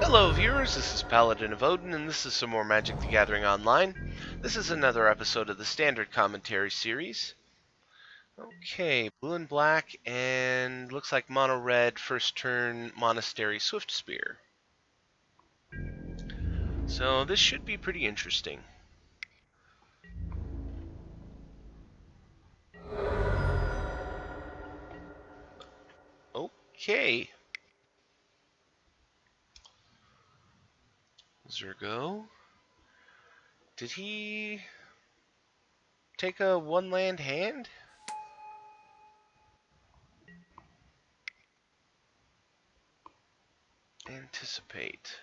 Hello viewers, this is Paladin of Odin, and this is some more Magic the Gathering Online. This is another episode of the Standard Commentary series. Okay, blue and black, and looks like mono red, first turn Monastery Swift Spear. So this should be pretty interesting. Okay. Zergo. Did he take a one land hand? Anticipate.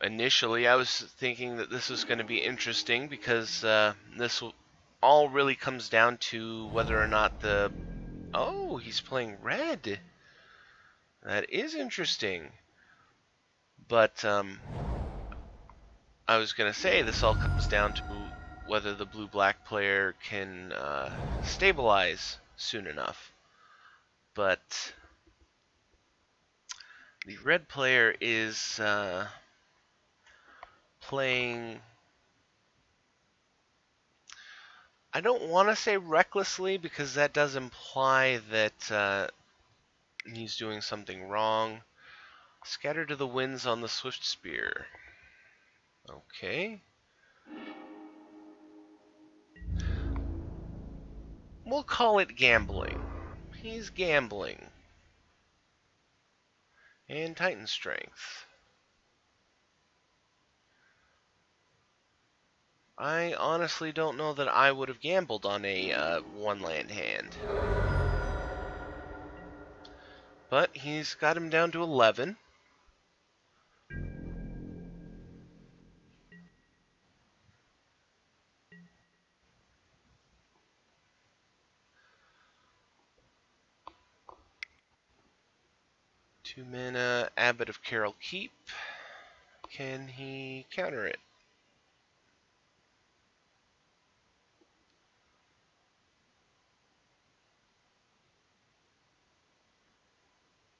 Initially I was thinking that this was going to be interesting because this all really comes down to whether or not the... Oh, he's playing red. That is interesting. But I was going to say this all comes down to whether the blue-black player can stabilize soon enough. But the red player is playing... I don't want to say recklessly because that does imply that he's doing something wrong. Scatter to the winds on the Swift Spear. Okay. We'll call it gambling. He's gambling. And Titan Strength. I honestly don't know that I would have gambled on a one-land hand. But he's got him down to 11. Two mana, Abbot of Carol Keep. Can he counter it?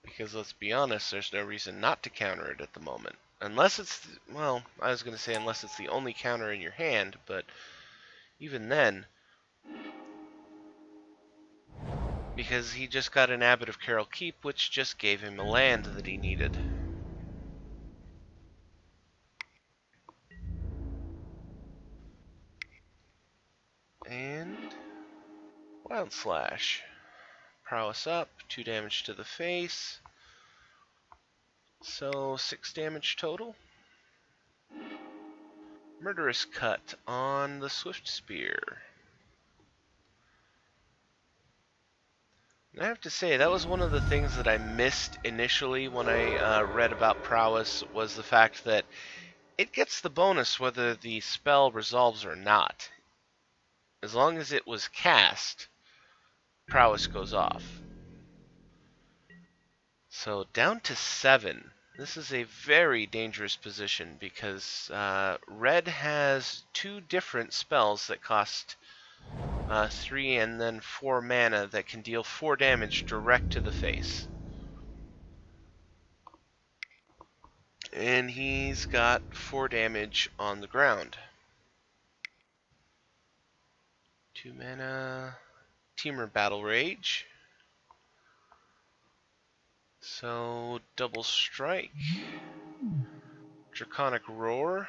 Because let's be honest, there's no reason not to counter it at the moment. Unless it's, well, I was going to say unless it's the only counter in your hand, but even then, because he just got an Abbot of Carol Keep, which just gave him a land that he needed. And Wild Slash. Prowess up, 2 damage to the face. So 6 damage total. Murderous Cut on the Swift Spear. And I have to say, that was one of the things that I missed initially when I read about Prowess, was the fact that it gets the bonus whether the spell resolves or not. As long as it was cast, Prowess goes off. So down to 7. This is a very dangerous position because red has 2 different spells that cost 3 and then 4 mana that can deal 4 damage direct to the face. And he's got 4 damage on the ground. 2 mana, Temur Battle Rage. So double strike. Draconic Roar.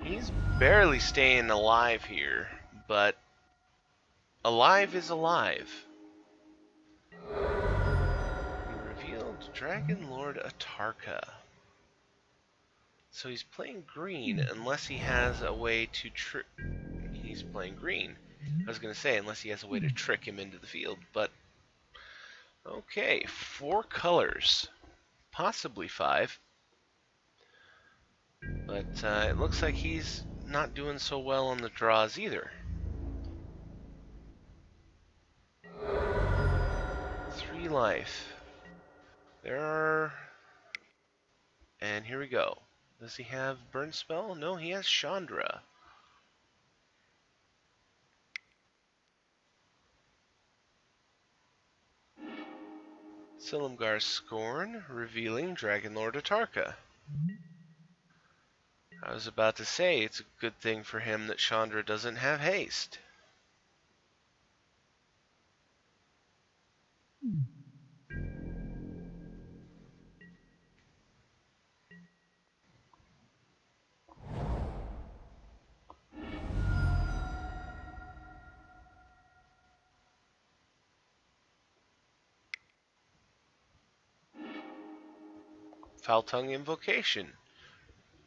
He's barely staying alive here, but alive is alive. He revealed Dragon Lord Atarka. So he's playing green unless he has a way to trick... He's playing green. I was going to say, unless he has a way to trick him into the field, but... Okay, 4 colors. Possibly 5. But it looks like he's not doing so well on the draws either. 3 life. There are... And here we go. Does he have Burn Spell? No, he has Chandra. Silumgar's Scorn, revealing Dragonlord Atarka. I was about to say, it's a good thing for him that Chandra doesn't have haste. Foul Tongue Invocation,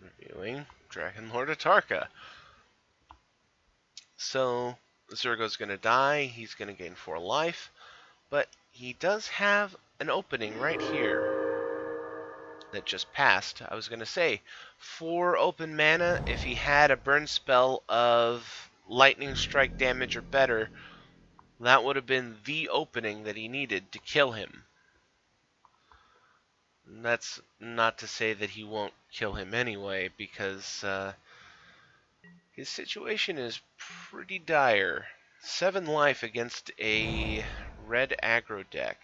revealing Dragonlord Atarka. So, Zergo's going to die, he's going to gain 4 life, but he does have an opening right here that just passed. I was going to say, 4 open mana, if he had a burn spell of lightning strike damage or better, that would have been the opening that he needed to kill him. And that's not to say that he won't kill him anyway, because his situation is pretty dire. 7 life against a red aggro deck.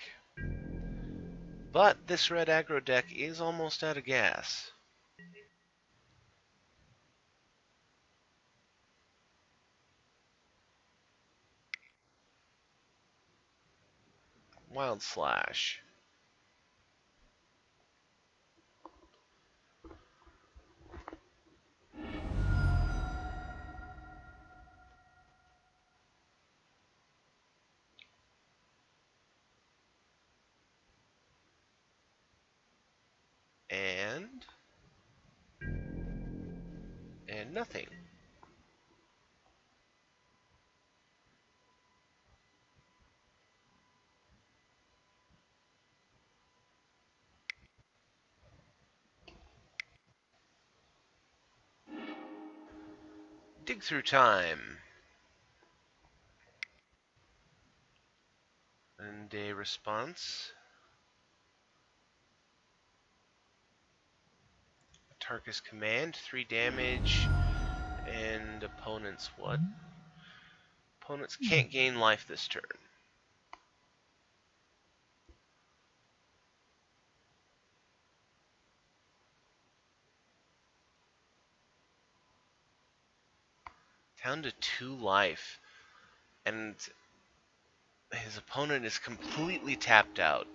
But this red aggro deck is almost out of gas. Wild Slash. And nothing. Dig Through Time. And a response. Tarkus Command, 3 damage, and opponents what? Opponents can't gain life this turn. Down to 2 life. And his opponent is completely tapped out.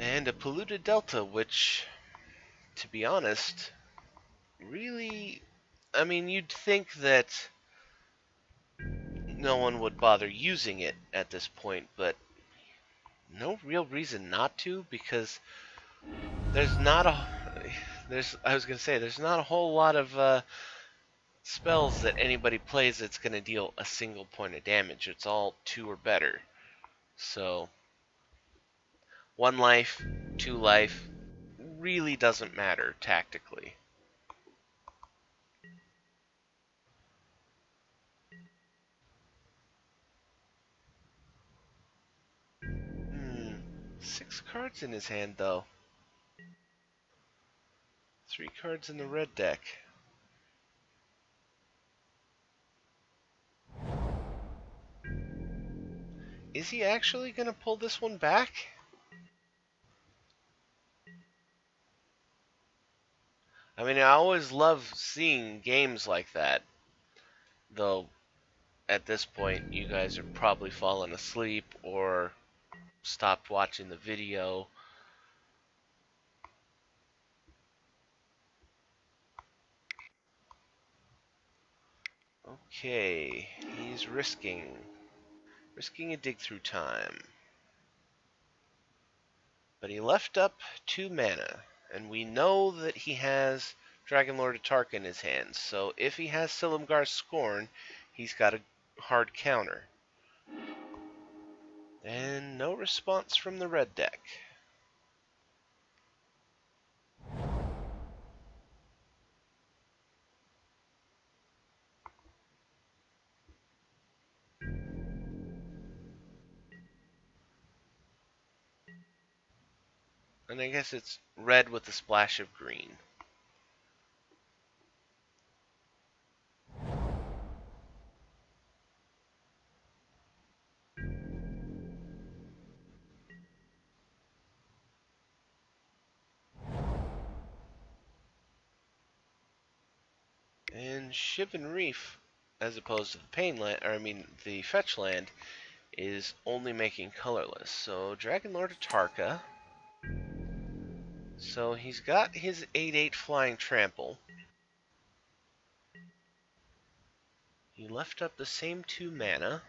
And a Polluted Delta, which, to be honest, really, I mean, you'd think that no one would bother using it at this point, but no real reason not to, because there's not a, I was gonna say, there's not a whole lot of spells that anybody plays that's gonna deal a single point of damage. It's all 2 or better. So, 1 life, 2 life, really doesn't matter tactically. Hmm, 6 cards in his hand though. 3 cards in the red deck. Is he actually gonna pull this one back? I mean, I always love seeing games like that. Though, at this point, you guys are probably falling asleep or stopped watching the video. Okay, he's risking a Dig Through Time. But he left up 2 mana, and we know that he has Dragonlord Atarka in his hands, so if he has Silumgar's Scorn, he's got a hard counter. And no response from the red deck. And I guess it's red with a splash of green. And Shivan Reef, as opposed to the Pain Land, or I mean the Fetch Land, is only making colorless. So Dragon Lord Atarka. So he's got his 8/8 flying trample. He left up the same 2 mana.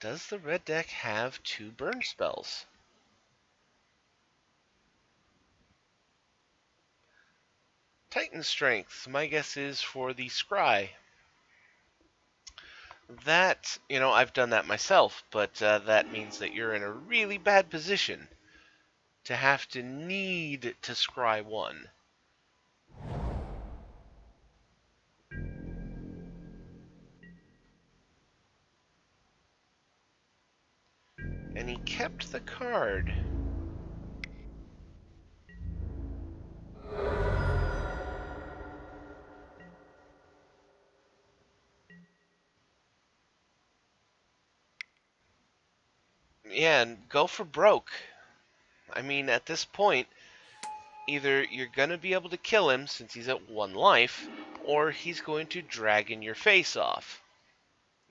Does the red deck have 2 burn spells? Titan Strength, my guess is for the Scry. That, I've done that myself, but that means that you're in a really bad position to have to need to scry 1. And he kept the card. Yeah, and go for broke. I mean, at this point, either you're going to be able to kill him since he's at 1 life, or he's going to dragon your face off.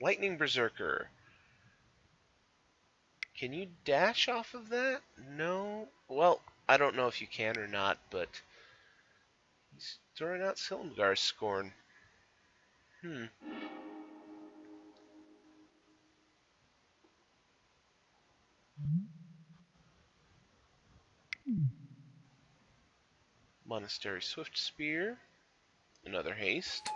Lightning Berserker. Can you dash off of that? No. Well, I don't know if you can or not, but he's throwing out Silumgar's Scorn. Monastery Swift Spear. Another haste.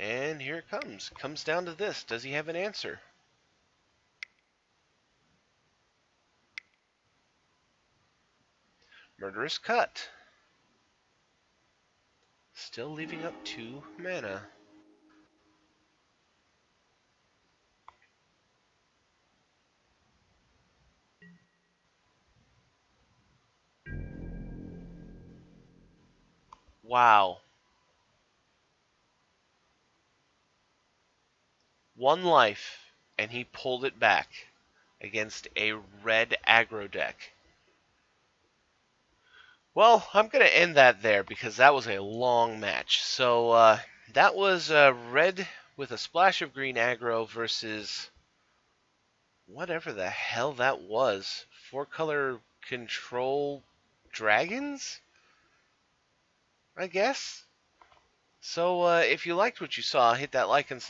And here it comes. Comes down to this. Does he have an answer? Murderous Cut. Still leaving up 2 mana. Wow. 1 life, and he pulled it back against a red aggro deck. Well, I'm going to end that there because that was a long match. So that was red with a splash of green aggro versus whatever the hell that was. 4-color control dragons, I guess? So if you liked what you saw, hit that like and subscribe.